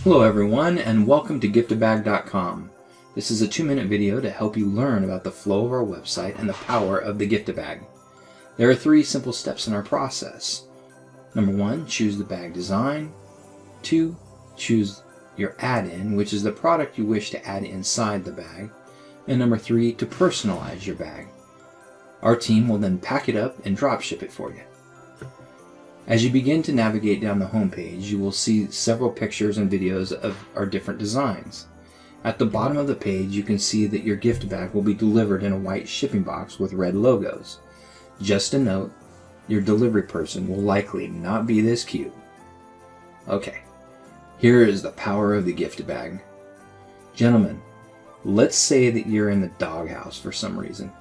Hello everyone, and welcome to Giftabag.com. This is a 2-minute video to help you learn about the flow of our website and the power of the Giftabag. There are 3 simple steps in our process. Number 1, choose the bag design. 2, choose your add-in, which is the product you wish to add inside the bag. And number 3, to personalize your bag. Our team will then pack it up and drop ship it for you. As you begin to navigate down the home page, you will see several pictures and videos of our different designs. At the bottom of the page, you can see that your gift bag will be delivered in a white shipping box with red logos. Just a note, your delivery person will likely not be this cute. Okay, here is the power of the gift bag. Gentlemen, let's say that you're in the doghouse for some reason.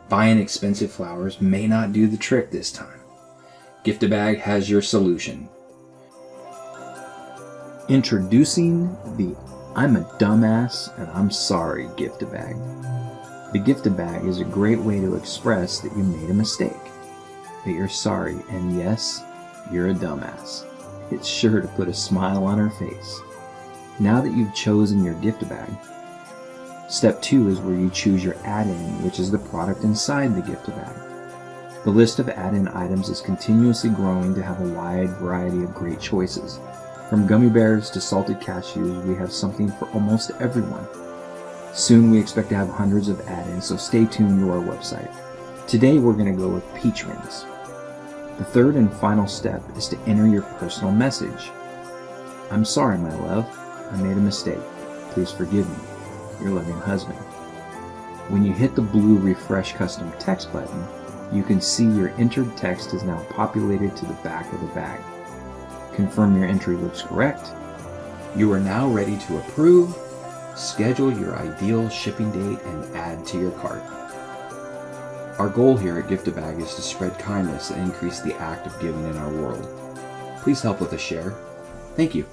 Buying expensive flowers may not do the trick this time. Giftabag has your solution. Introducing the I'm a dumbass and I'm sorry Giftabag. The Giftabag is a great way to express that you made a mistake, that you're sorry, and yes, you're a dumbass. It's sure to put a smile on her face. Now that you've chosen your Giftabag, step 2 is where you choose your add-in, which is the product inside the Giftabag. The list of add-in items is continuously growing to have a wide variety of great choices. From gummy bears to salted cashews, we have something for almost everyone. Soon we expect to have hundreds of add-ins, so stay tuned to our website. Today we're going to go with peach rings. The third and final step is to enter your personal message. I'm sorry, my love. I made a mistake. Please forgive me. Your loving husband. When you hit the blue Refresh Custom Text button, you can see your entered text is now populated to the back of the bag. Confirm your entry looks correct. You are now ready to approve, schedule your ideal shipping date, and add to your cart. Our goal here at Giftabag is to spread kindness and increase the act of giving in our world. Please help with a share. Thank you.